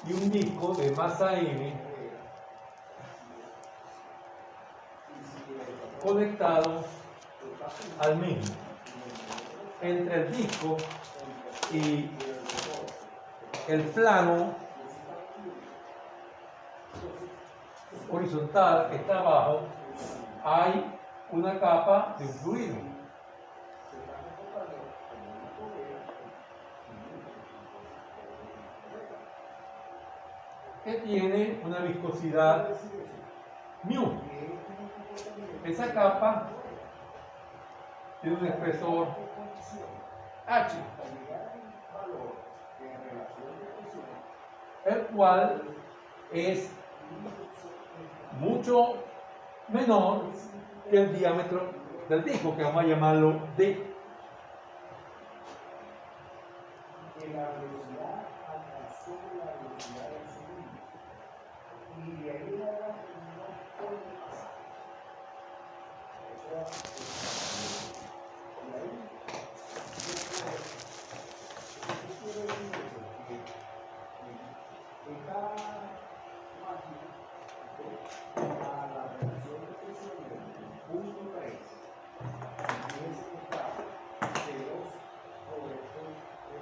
y un disco de masa M conectados al mismo. Entre el disco y el plano horizontal que está abajo, hay una capa de un fluido. Que tiene una viscosidad mu. Esa capa tiene un espesor H, el cual es mucho menor que el diámetro del disco, que vamos a llamarlo D.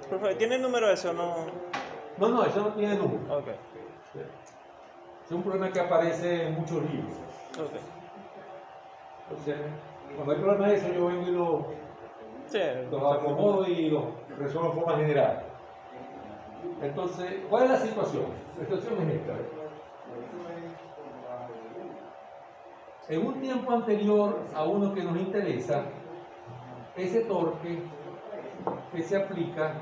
Profe, ¿tiene el número ese o no? No, eso no tiene número. Ok. Es un problema que aparece en muchos libros. Ok. Entonces, cuando hay problemas de eso, yo vengo y los acomodo y los resuelvo de forma general. Entonces, ¿cuál es la situación? La situación es esta. En un tiempo anterior a uno que nos interesa, ese torque que se aplica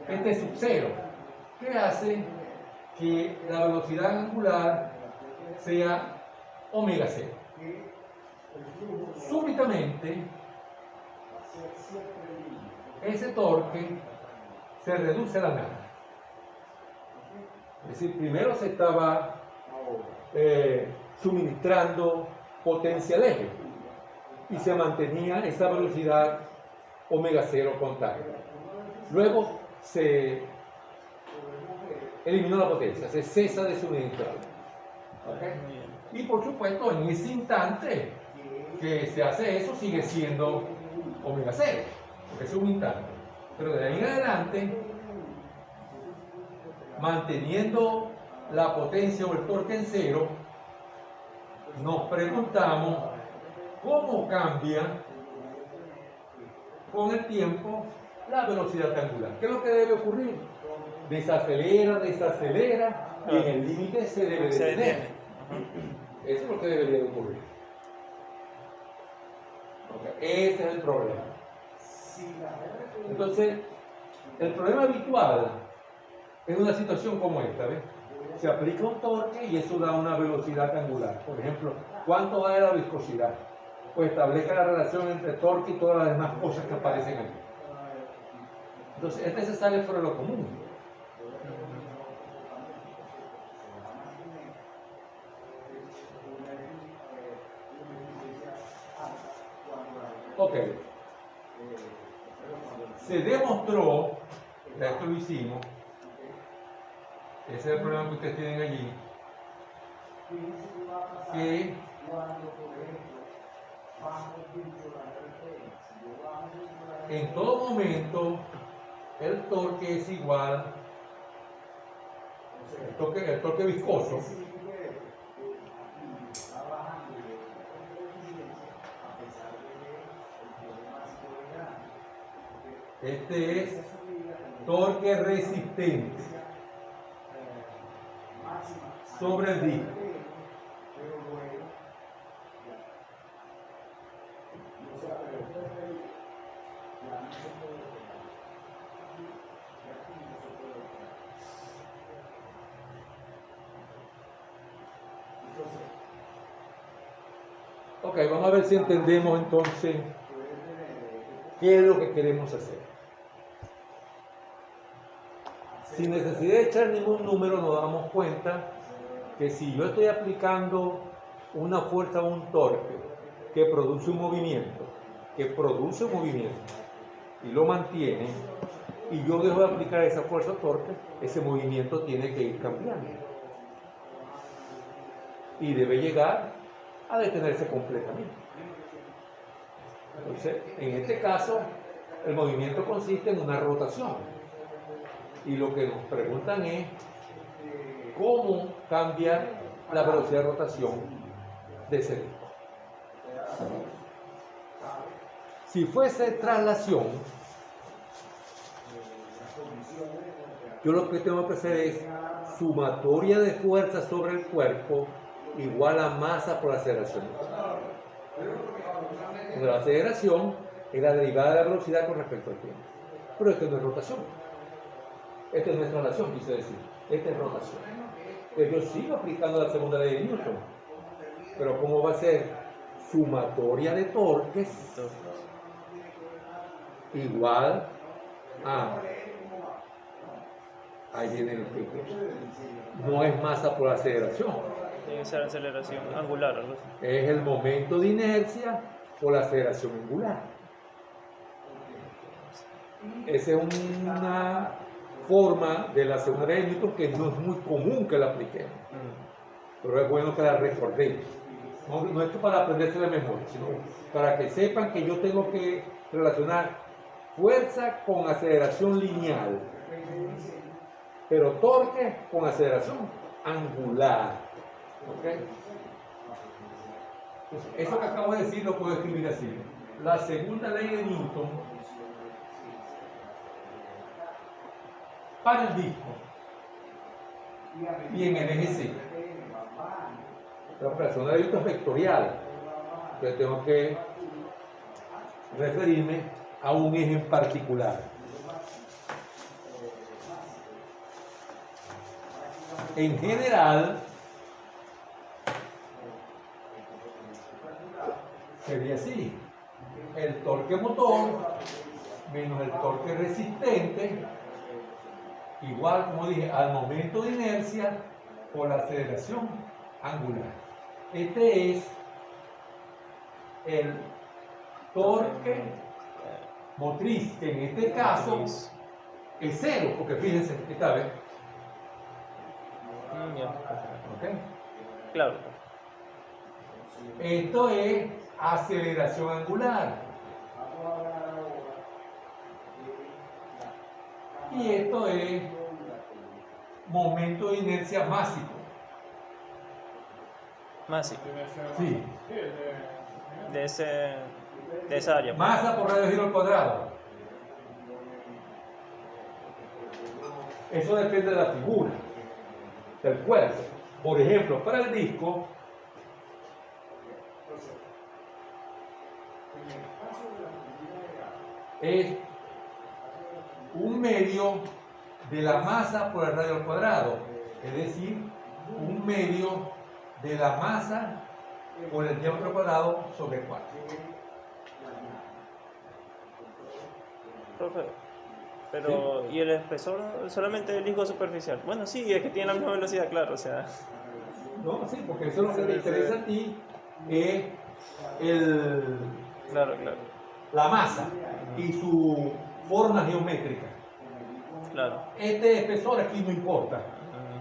este sub 0, que hace que la velocidad angular sea omega 0. Súbitamente, ese torque se reduce a la nada. Es decir, primero se estaba suministrando potencia al eje y se mantenía esa velocidad omega 0 constante. Luego se eliminó la potencia, se cesa de suministrar. ¿Okay? Y por supuesto, en ese instante que se hace eso, sigue siendo omega 0, porque es un instante. Pero de ahí en adelante, manteniendo la potencia o el torque en cero, nos preguntamos cómo cambia con el tiempo la velocidad angular. ¿Qué es lo que debe ocurrir? Desacelera y en el límite se debe detener. Eso es lo que debería de ocurrir. Okay. Ese es el problema. Entonces, el problema habitual es una situación como esta, ¿ves? Se aplica un torque y eso da una velocidad angular. Por ejemplo, ¿cuánto vale la viscosidad? Pues establezca la relación entre torque y todas las demás cosas que aparecen aquí. Entonces, este se sale fuera de lo común. Ok. Se demostró, esto lo hicimos, ese es el problema que ustedes tienen allí, que en todo momento el torque es igual, el torque viscoso, este es torque resistente sobre el disco. Ok, vamos a ver si entendemos entonces qué es lo que queremos hacer. Sin necesidad de echar ningún número, nos damos cuenta que si yo estoy aplicando una fuerza o un torque que produce un movimiento, y lo mantiene, y yo dejo de aplicar esa fuerza o torque, ese movimiento tiene que ir cambiando. Y debe llegar a detenerse completamente. Entonces, en este caso, el movimiento consiste en una rotación. Y lo que nos preguntan es cómo cambia la velocidad de rotación de ese disco. Si fuese traslación, yo lo que tengo que hacer es sumatoria de fuerza sobre el cuerpo igual a masa por aceleración. La aceleración es la derivada de la velocidad con respecto al tiempo. Pero esto no es rotación. Esto no es traslación, quise decir. Esta es rotación. Pues yo sigo aplicando la segunda ley de Newton. Pero ¿cómo va a ser? Sumatoria de torques igual a... Ahí viene el pico. No es masa por aceleración. Tiene que ser aceleración angular, algo así. Es el momento de inercia por la aceleración angular. Esa es una forma de la segunda ley de Newton que no es muy común que la apliquemos. Pero es bueno que la recordemos. No es para aprenderse de memoria, sino para que sepan que yo tengo que relacionar fuerza con aceleración lineal, pero torque con aceleración angular. ¿Okay? Entonces, eso que acabo de decir lo puedo escribir así. La segunda ley de Newton para el disco y en el eje C. La segunda ley de Newton es vectorial. Entonces tengo que referirme a un eje en particular. En general, sería así: el torque motor menos el torque resistente, igual, como dije, al momento de inercia por la aceleración angular. Este es el torque motriz, que en este caso es cero, porque fíjense, esta vez. ¿Okay? Claro. Esto es aceleración angular. Y esto es momento de inercia másico. Másico. Sí. De esa área. Masa por radio de giro al cuadrado. Eso depende de la figura del cuerpo. Por ejemplo, para el disco, es un medio de la masa por el radio al cuadrado, es decir, un medio de la masa por el diámetro cuadrado sobre 4. Profe, pero ¿sí? ¿Y el espesor solamente el disco superficial? Bueno, sí, es que tiene la misma velocidad, claro, o sea. No, sí, porque eso es lo que te interesa a ti, es Claro. la masa y su forma geométrica. Claro. Este espesor aquí no importa,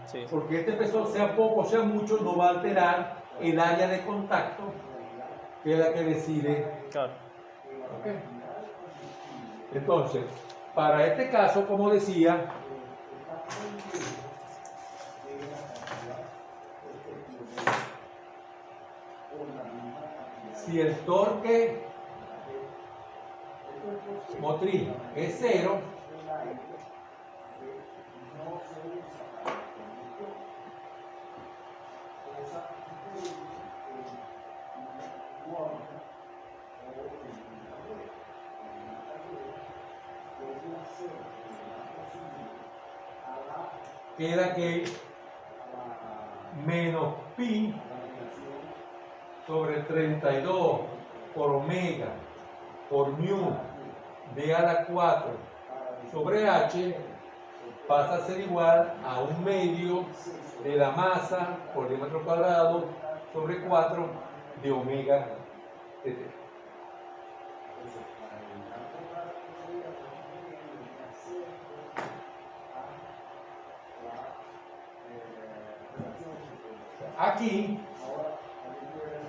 Sí. porque este espesor, sea poco o sea mucho, no va a alterar el área de contacto, que es la que decide. Claro. ¿Okay? Entonces, para este caso, como decía, si el torque motriz es 0, queda que menos pi sobre 32 por omega por mu d a la 4 sobre h pasa a ser igual a un medio de la masa por diámetro cuadrado sobre 4 de omega de t. aquí,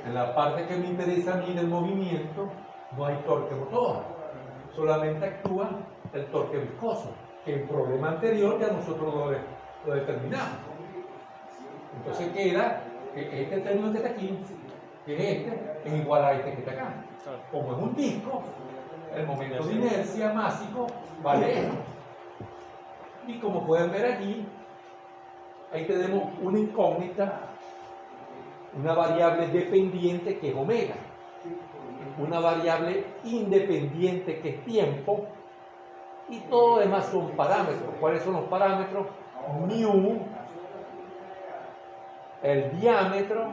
en la parte que me interesa a mí del movimiento, no hay torque motor, solamente actúa el torque viscoso, que en el problema anterior ya nosotros lo determinamos. Entonces queda que este término que está aquí, que es este, es igual a este que está acá. Como es un disco, el momento de inercia másico vale esto. Y como pueden ver aquí, ahí tenemos una incógnita, una variable dependiente que es omega, una variable independiente que es tiempo, y todo lo demás son parámetros. ¿Cuáles son los parámetros? Mu, el diámetro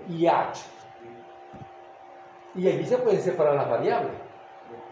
y h. Y allí se pueden separar las variables.